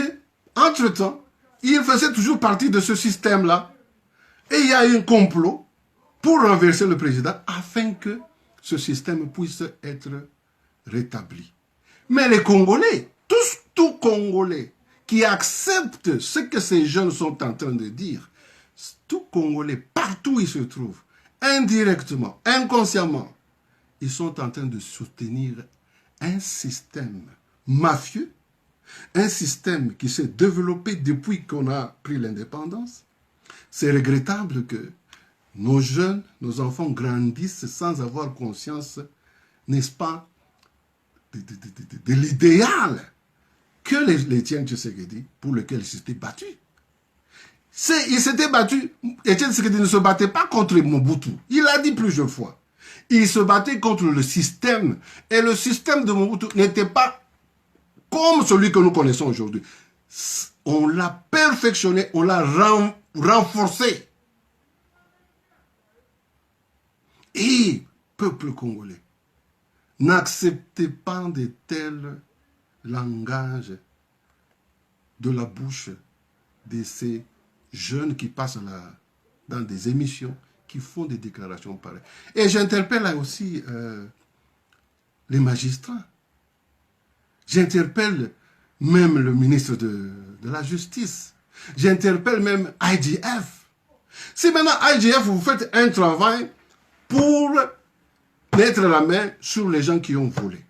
entre-temps, il faisait toujours partie de ce système-là. Et il y a un complot pour renverser le président afin que ce système puisse être rétabli. Mais les Congolais, tout Congolais qui acceptent ce que ces jeunes sont en train de dire, tout Congolais, partout où ils se trouvent, indirectement, inconsciemment, ils sont en train de soutenir un système mafieux, un système qui s'est développé depuis qu'on a pris l'indépendance. C'est regrettable que nos jeunes, nos enfants grandissent sans avoir conscience, n'est-ce pas, de l'idéal que les Tiens Tshisekedi, pour lequel ils s'étaient battus. Il s'était battu, Etienne Tshisekedi ne se battait pas contre Mobutu. Il l'a dit plusieurs fois. Il se battait contre le système. Et le système de Mobutu n'était pas comme celui que nous connaissons aujourd'hui. On l'a perfectionné, on l'a renforcé. Et, peuple congolais, n'acceptez pas de tels langages de la bouche de ces jeunes qui passent dans des émissions, qui font des déclarations pareilles. Et j'interpelle là aussi les magistrats. J'interpelle même le ministre de la Justice. J'interpelle même IGF. Si maintenant IGF, vous faites un travail pour mettre la main sur les gens qui ont volé.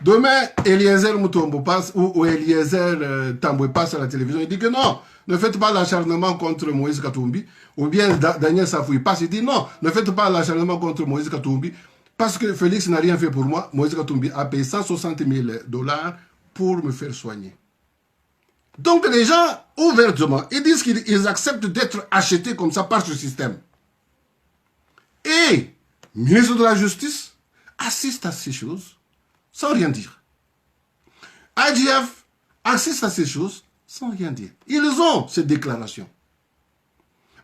Demain, Eliezer Mutombo passe ou Eliezer Tamboué passe à la télévision, il dit que non, ne faites pas l'acharnement contre Moïse Katumbi. Ou bien Daniel Safouy passe, il dit non, ne faites pas l'acharnement contre Moïse Katumbi parce que Félix n'a rien fait pour moi. Moïse Katumbi a payé 160 000 $ pour me faire soigner. Donc les gens, ouvertement, ils disent qu'ils acceptent d'être achetés comme ça par ce système. Et le ministre de la Justice assiste à ces choses sans rien dire. IGF assiste à ces choses sans rien dire. Ils ont ces déclarations.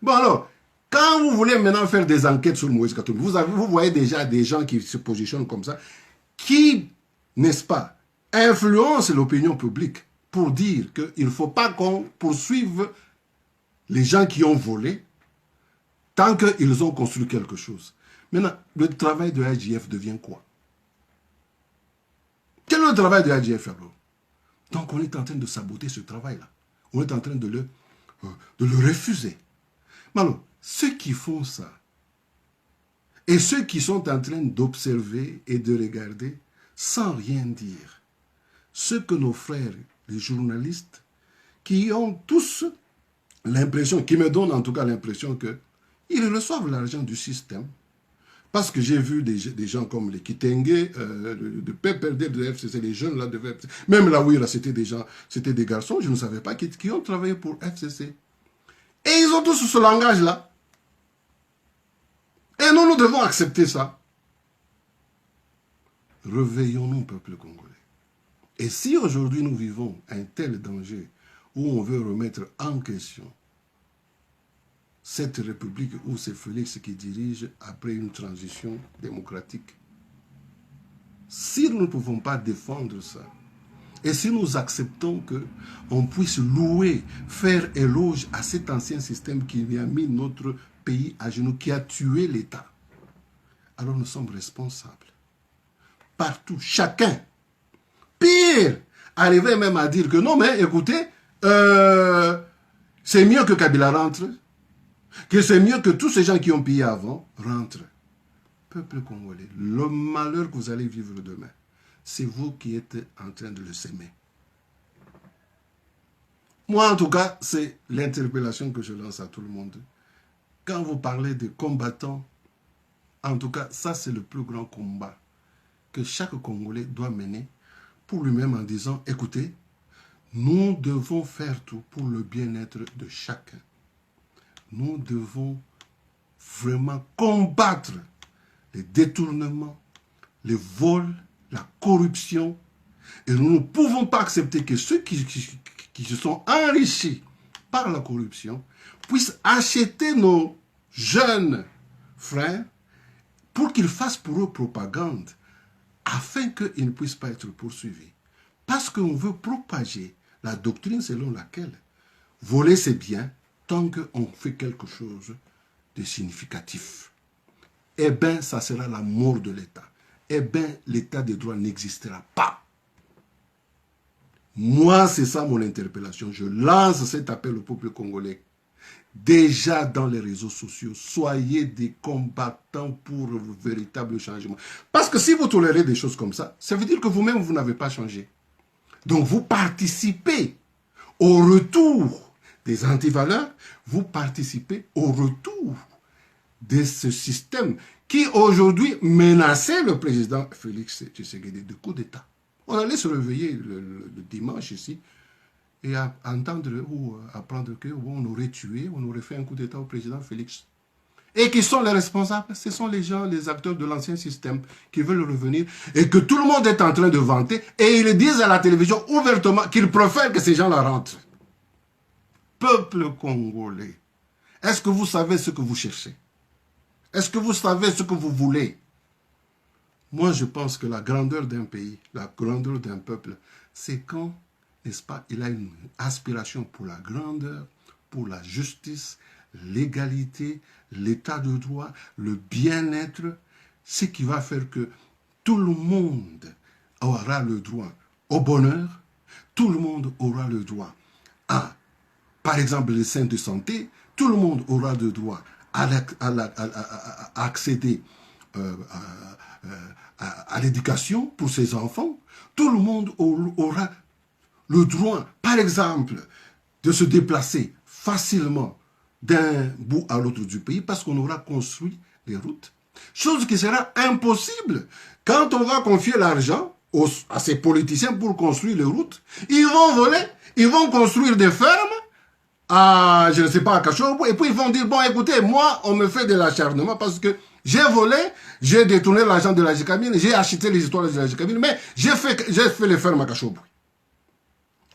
Bon alors, quand vous voulez maintenant faire des enquêtes sur Moïse Katumbi, vous voyez déjà des gens qui se positionnent comme ça, qui, n'est-ce pas, influencent l'opinion publique pour dire qu'il ne faut pas qu'on poursuive les gens qui ont volé tant qu'ils ont construit quelque chose. Maintenant, le travail de l'IGF devient quoi? Quel est le travail de l'IGF alors? Donc on est en train de saboter ce travail-là. On est en train de le refuser. Mais alors, ceux qui font ça, et ceux qui sont en train d'observer et de regarder, sans rien dire, ce que nos frères, les journalistes, qui ont tous l'impression, qui me donnent en tout cas l'impression qu'ils reçoivent l'argent du système. Parce que j'ai vu des gens comme les Kitenge, de PPRD, de FCC, les jeunes là de FCC, même là où c'était des gens, c'était des garçons, je ne savais pas, qui ont travaillé pour FCC. Et ils ont tous ce langage-là. Et nous devons accepter ça. Réveillons-nous, peuple congolais. Et si aujourd'hui nous vivons un tel danger où on veut remettre en question cette république où c'est Félix qui dirige après une transition démocratique, si nous ne pouvons pas défendre ça, et si nous acceptons qu'on puisse louer, faire éloge à cet ancien système qui a mis notre pays à genoux, qui a tué l'État, alors nous sommes responsables. Partout, chacun. Pire, arriver même à dire que non, mais écoutez, c'est mieux que Kabila rentre, que c'est mieux que tous ces gens qui ont pillé avant rentrent. Peuple congolais, le malheur que vous allez vivre demain, c'est vous qui êtes en train de le s'aimer. Moi, en tout cas, c'est l'interpellation que je lance à tout le monde. Quand vous parlez de combattants, en tout cas, ça, c'est le plus grand combat que chaque Congolais doit mener pour lui-même en disant, écoutez, nous devons faire tout pour le bien-être de chacun. Nous devons vraiment combattre les détournements, les vols, la corruption. Et nous ne pouvons pas accepter que ceux qui se sont enrichis par la corruption puissent acheter nos jeunes frères pour qu'ils fassent pour eux propagande afin qu'ils ne puissent pas être poursuivis. Parce qu'on veut propager la doctrine selon laquelle voler c'est bien tant qu'on fait quelque chose de significatif. Eh bien, ça sera la mort de l'État. Eh bien, l'État de droit n'existera pas. Moi, c'est ça mon interpellation. Je lance cet appel au peuple congolais. Déjà dans les réseaux sociaux, soyez des combattants pour le véritable changement. Parce que si vous tolérez des choses comme ça veut dire que vous-même, vous n'avez pas changé. Donc, vous participez au retour des antivaleurs, vous participez au retour de ce système qui aujourd'hui menaçait le président Félix Tshisekedi de coup d'État. On allait se réveiller le dimanche ici et entendre ou apprendre qu'on aurait tué, on aurait fait un coup d'État au président Félix. Et qui sont les responsables? Ce sont les gens, les acteurs de l'ancien système qui veulent revenir et que tout le monde est en train de vanter et ils disent à la télévision ouvertement qu'ils préfèrent que ces gens-là rentrent. Peuple congolais, est-ce que vous savez ce que vous cherchez? Est-ce que vous savez ce que vous voulez? Moi, je pense que la grandeur d'un pays, la grandeur d'un peuple, c'est quand, n'est-ce pas, il a une aspiration pour la grandeur, pour la justice, l'égalité, l'état de droit, le bien-être, ce qui va faire que tout le monde aura le droit au bonheur, tout le monde aura le droit à, par exemple, les soins de santé, tout le monde aura le droit à accéder à l'éducation pour ses enfants, tout le monde aura le droit, par exemple, de se déplacer facilement d'un bout à l'autre du pays parce qu'on aura construit les routes. Chose qui sera impossible quand on va confier l'argent à ces politiciens pour construire les routes. Ils vont voler, ils vont construire des fermes à, je ne sais pas, à Kachobo, et puis ils vont dire, bon, écoutez, moi, on me fait de l'acharnement parce que j'ai volé, j'ai détourné l'argent de la Gécamine, j'ai acheté les histoires de la Gécamine, mais j'ai fait les fermes à Kachobo.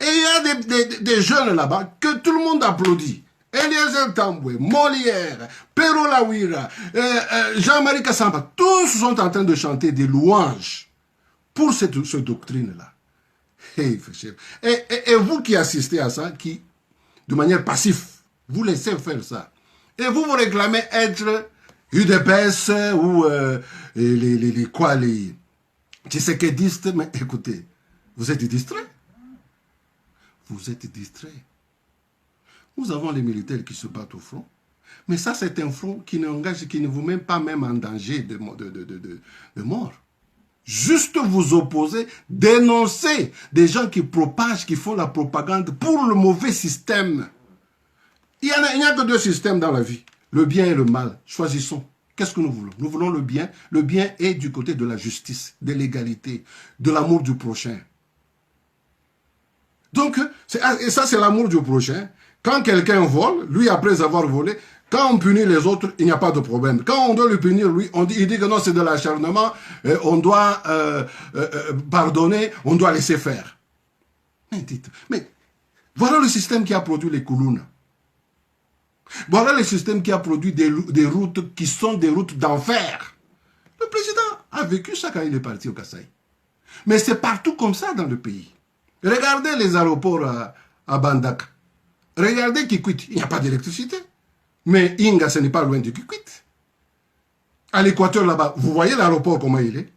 Et il y a des jeunes là-bas que tout le monde applaudit. Eliezer Tambwe, Molière, Pero Lawira, Jean-Marie Kassamba, tous sont en train de chanter des louanges pour cette doctrine-là. Et vous qui assistez à ça, qui, de manière passive, vous laissez faire ça. Et vous vous réclamez être UDPS ou les Tshisekidistes, mais écoutez, vous êtes distraits. Vous êtes distraits. Nous avons les militaires qui se battent au front. Mais ça, c'est un front qui ne vous met pas même en danger de mort. Juste vous opposer, dénoncer des gens qui propagent, qui font la propagande pour le mauvais système. Il n'y a que deux systèmes dans la vie, le bien et le mal. Choisissons. Qu'est-ce que nous voulons? Nous voulons le bien. Le bien est du côté de la justice, de l'égalité, de l'amour du prochain. Donc, et ça c'est l'amour du prochain. Quand quelqu'un vole, lui après avoir volé, quand on punit les autres, il n'y a pas de problème. Quand on doit le punir, lui, il dit que non, c'est de l'acharnement, on doit pardonner, on doit laisser faire. Mais voilà le système qui a produit les Koulouna. Voilà le système qui a produit des routes qui sont des routes d'enfer. Le président a vécu ça quand il est parti au Kasaï. Mais c'est partout comme ça dans le pays. Regardez les aéroports à Bandaka. Regardez Kikwit, il n'y a pas d'électricité. Mais Inga, ce n'est pas loin de Kikwit. À l'équateur là-bas, vous voyez l'aéroport comment il est.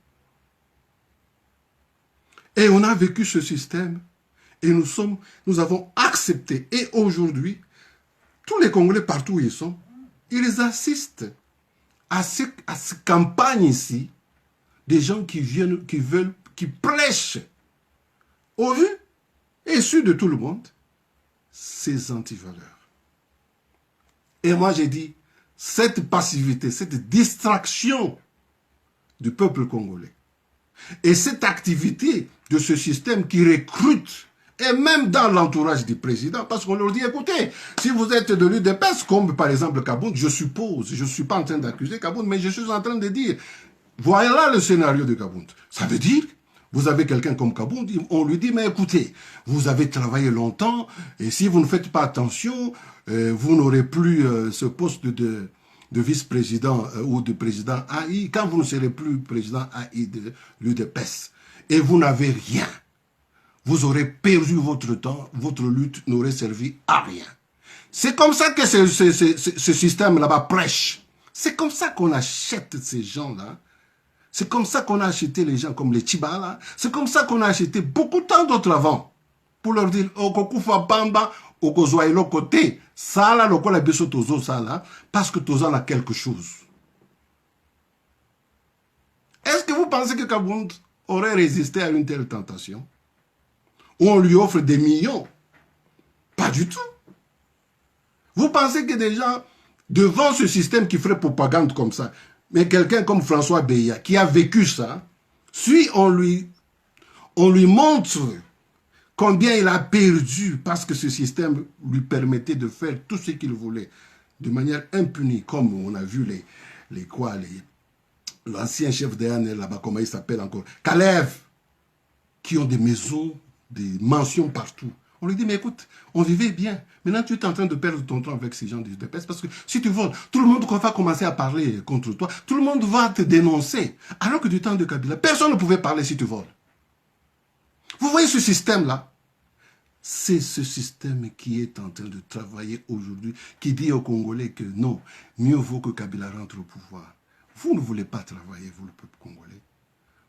Et on a vécu ce système. Et nous avons accepté. Et aujourd'hui, tous les Congolais, partout où ils sont, ils assistent à cette campagne ici, des gens qui viennent, qui prêchent au vu et su de tout le monde, ces antivaleurs. Et moi j'ai dit, cette passivité, cette distraction du peuple congolais, et cette activité de ce système qui recrute, et même dans l'entourage du président, parce qu'on leur dit, écoutez, si vous êtes de l'UDPS, comme par exemple Kabound, je suppose, je ne suis pas en train d'accuser Kabound, mais je suis en train de dire, voilà le scénario de Kabound. Ça veut dire, vous avez quelqu'un comme Kabound, on lui dit, mais écoutez, vous avez travaillé longtemps, et si vous ne faites pas attention, vous n'aurez plus ce poste de vice-président ou de président AI, quand vous ne serez plus président AI de l'UDPS, et vous n'avez rien, vous aurez perdu votre temps, votre lutte n'aurait servi à rien. C'est comme ça que ce système là-bas prêche. C'est comme ça qu'on achète ces gens-là. C'est comme ça qu'on a acheté les gens comme les Chibala. C'est comme ça qu'on a acheté beaucoup tant d'autres avant. Pour leur dire, Okokufa Bamba, Okozoailo côté, ça là, le beso tozo, ça là, parce que tozo a quelque chose. Est-ce que vous pensez que Kabound aurait résisté à une telle tentation? Où on lui offre des millions? Pas du tout. Vous pensez que des gens, devant ce système qui ferait propagande comme ça, mais quelqu'un comme François Beya, qui a vécu ça, si on lui montre combien il a perdu parce que ce système lui permettait de faire tout ce qu'il voulait de manière impunie, comme on a vu l'ancien chef d'ANL là-bas, comment il s'appelle encore, Kalev, qui ont des maisons, des mansions partout. On lui dit, mais écoute, on vivait bien. Maintenant, tu es en train de perdre ton temps avec ces gens du DPS parce que si tu voles, tout le monde va commencer à parler contre toi. Tout le monde va te dénoncer. Alors que du temps de Kabila, personne ne pouvait parler si tu voles. Vous voyez ce système-là? C'est ce système qui est en train de travailler aujourd'hui, qui dit aux Congolais que non, mieux vaut que Kabila rentre au pouvoir. Vous ne voulez pas travailler, vous, le peuple congolais.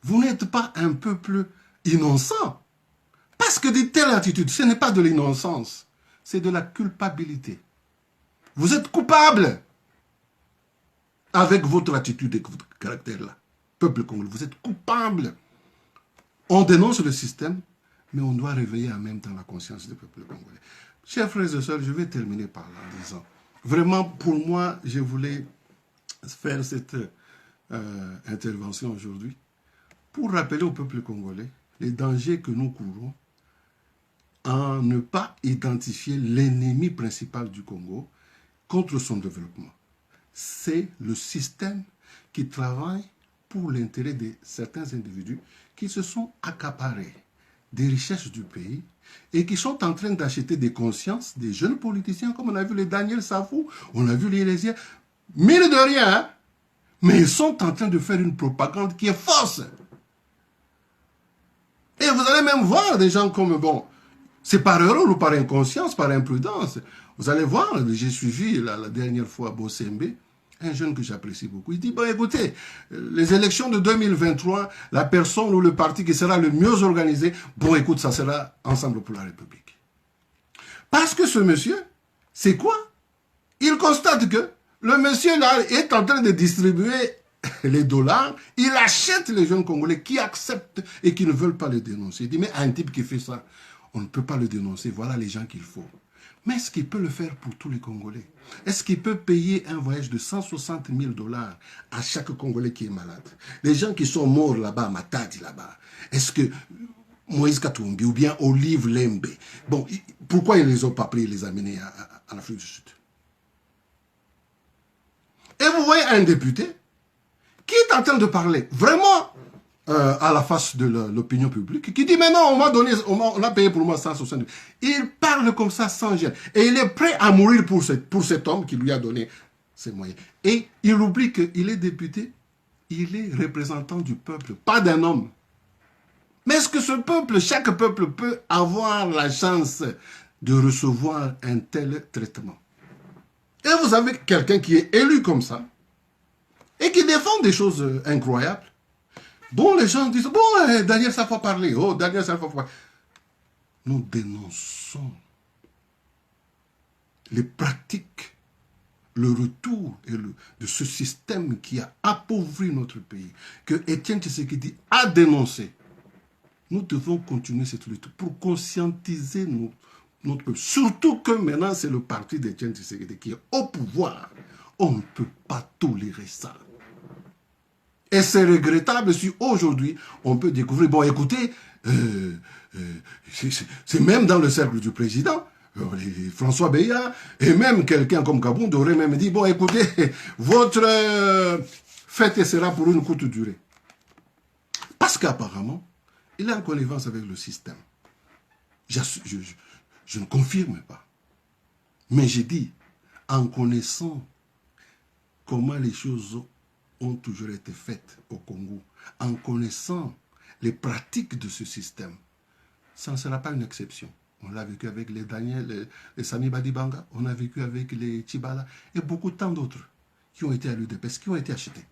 Vous n'êtes pas un peuple innocent. Parce que de telles attitudes, ce n'est pas de l'innocence, c'est de la culpabilité. Vous êtes coupable avec votre attitude et votre caractère-là. Peuple congolais, vous êtes coupable. On dénonce le système, mais on doit réveiller en même temps la conscience du peuple congolais. Chers frères et sœurs, je vais terminer par là en disant, vraiment, pour moi, je voulais faire cette intervention aujourd'hui pour rappeler au peuple congolais les dangers que nous courons en ne pas identifier l'ennemi principal du Congo contre son développement. C'est le système qui travaille pour l'intérêt de certains individus qui se sont accaparés des richesses du pays et qui sont en train d'acheter des consciences des jeunes politiciens, comme on a vu les Daniel Safou, on a vu les Hélésiens, mine de rien, hein? Mais ils sont en train de faire une propagande qui est fausse. Et vous allez même voir des gens comme, bon, c'est par erreur ou par inconscience, par imprudence. Vous allez voir, j'ai suivi la dernière fois Bossembe, un jeune que j'apprécie beaucoup. Il dit, bon écoutez, les élections de 2023, la personne ou le parti qui sera le mieux organisé, bon écoute, ça sera Ensemble pour la République. Parce que ce monsieur, c'est quoi? Il constate que le monsieur là est en train de distribuer les dollars, il achète les jeunes Congolais qui acceptent et qui ne veulent pas le dénoncer. Il dit, mais un type qui fait ça, on ne peut pas le dénoncer, voilà les gens qu'il faut. Mais est-ce qu'il peut le faire pour tous les Congolais? Est-ce qu'il peut payer un voyage de 160 000 $ à chaque Congolais qui est malade? Les gens qui sont morts là-bas, Matadi là-bas, est-ce que Moïse Katumbi ou bien Olive Lembe, bon, pourquoi ils ne les ont pas pris et les amenés en Afrique du Sud? Et vous voyez un député qui est en train de parler vraiment à la face de l'opinion publique, qui dit, mais non, on a payé pour moi 160 000. Il parle comme ça sans gêne. Et il est prêt à mourir pour cet homme qui lui a donné ses moyens. Et il oublie qu'il est député, il est représentant du peuple, pas d'un homme. Mais est-ce que ce peuple, chaque peuple peut avoir la chance de recevoir un tel traitement? Et vous avez quelqu'un qui est élu comme ça, et qui défend des choses incroyables. Bon, les gens disent, bon, Daniel, ça faut parler. Oh, Daniel, ça faut parler. Nous dénonçons les pratiques, le retour de ce système qui a appauvri notre pays, que Étienne Tshisekedi a dénoncé. Nous devons continuer cette lutte pour conscientiser nos notre peuple. Surtout que maintenant, c'est le parti d'Étienne Tshisekedi qui est au pouvoir. On ne peut pas tolérer ça. Et c'est regrettable si aujourd'hui, on peut découvrir, bon, écoutez, c'est même dans le cercle du président, François Beya, et même quelqu'un comme Kabound aurait même dit, bon, écoutez, votre fête sera pour une courte durée. Parce qu'apparemment, il est en connivence avec le système. Je ne confirme pas. Mais j'ai dit, en connaissant comment les choses ont toujours été faites au Congo, en connaissant les pratiques de ce système, ça ne sera pas une exception. On l'a vécu avec les Daniel, les Sami Badibanga, on a vécu avec les Tchibala et beaucoup tant d'autres qui ont été à l'UDPS, qui ont été achetés.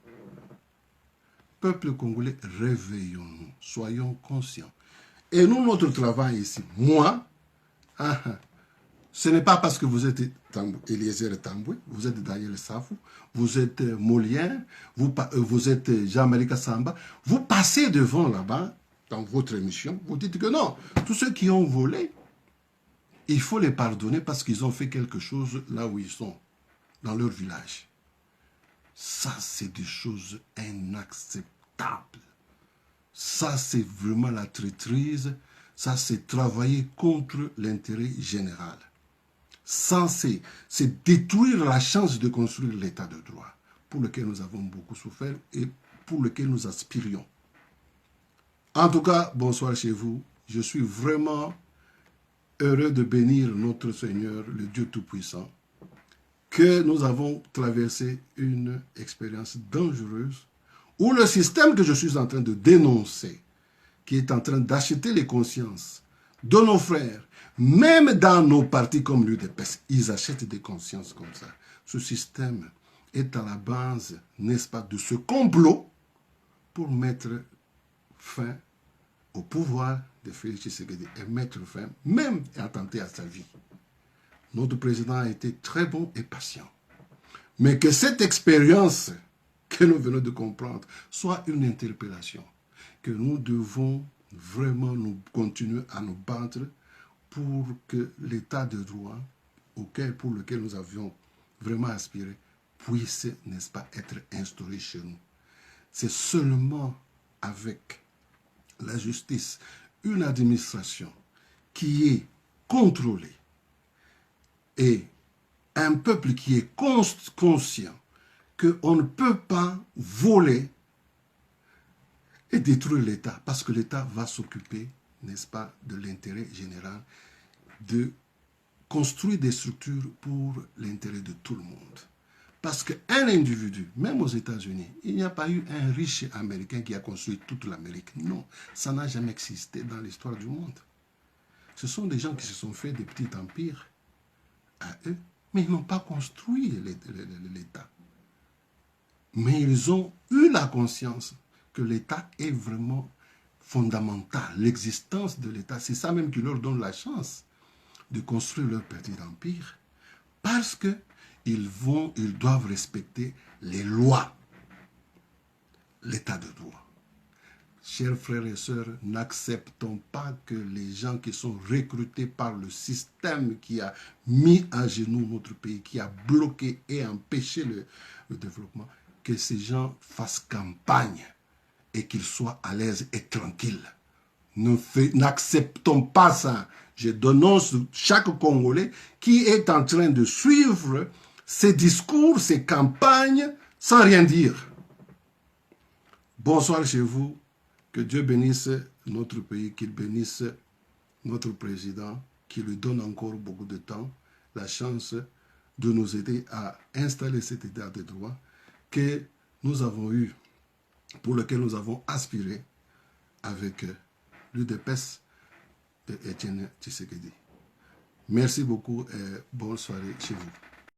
Peuple congolais, réveillons-nous, soyons conscients. Et nous, notre travail ici, moi, ce n'est pas parce que vous êtes Eliezer Tamboué, vous êtes Daniel Safou, vous êtes Molien, vous êtes Jean-Marie Samba, vous passez devant là-bas, dans votre émission, vous dites que non, tous ceux qui ont volé, il faut les pardonner parce qu'ils ont fait quelque chose là où ils sont, dans leur village. Ça, c'est des choses inacceptables. Ça, c'est vraiment la traîtrise. Ça, c'est travailler contre l'intérêt général. Ça, c'est détruire la chance de construire l'état de droit pour lequel nous avons beaucoup souffert et pour lequel nous aspirions. En tout cas, bonsoir chez vous. Je suis vraiment heureux de bénir notre Seigneur, le Dieu Tout-Puissant, que nous avons traversé une expérience dangereuse où le système que je suis en train de dénoncer, qui est en train d'acheter les consciences de nos frères, même dans nos partis comme l'UDPS, ils achètent des consciences comme ça. Ce système est à la base, n'est-ce pas, de ce complot pour mettre fin au pouvoir de Félix Tshisekedi et mettre fin, même et attenter à sa vie. Notre président a été très bon et patient. Mais que cette expérience que nous venons de comprendre soit une interpellation, que nous devons vraiment nous continuer à nous battre pour que l'état de droit pour lequel nous avions vraiment aspiré puisse, n'est-ce pas, être instauré chez nous. C'est seulement avec la justice, une administration qui est contrôlée et un peuple qui est conscient qu'on ne peut pas voler et détruire l'État, parce que l'État va s'occuper, n'est-ce pas, de l'intérêt général, de construire des structures pour l'intérêt de tout le monde. Parce qu'un individu, même aux États-Unis, il n'y a pas eu un riche américain qui a construit toute l'Amérique. Non, ça n'a jamais existé dans l'histoire du monde. Ce sont des gens qui se sont fait des petits empires à eux, mais ils n'ont pas construit l'État. Mais ils ont eu la conscience que l'État est vraiment fondamental. L'existence de l'État, c'est ça même qui leur donne la chance de construire leur petit empire, parce qu'ils doivent respecter les lois, l'état de droit. Chers frères et sœurs, n'acceptons pas que les gens qui sont recrutés par le système qui a mis à genoux notre pays, qui a bloqué et empêché le développement, que ces gens fassent campagne et qu'ils soient à l'aise et tranquilles. N'acceptons pas ça. Je dénonce chaque Congolais qui est en train de suivre ces discours, ces campagnes, sans rien dire. Bonsoir chez vous. Que Dieu bénisse notre pays, qu'il bénisse notre président, qu'il lui donne encore beaucoup de temps, la chance de nous aider à installer cet état de droit que nous avons eu, pour lequel nous avons aspiré avec l'UDPS de Etienne Tshisekedi. Merci beaucoup et bonne soirée chez vous.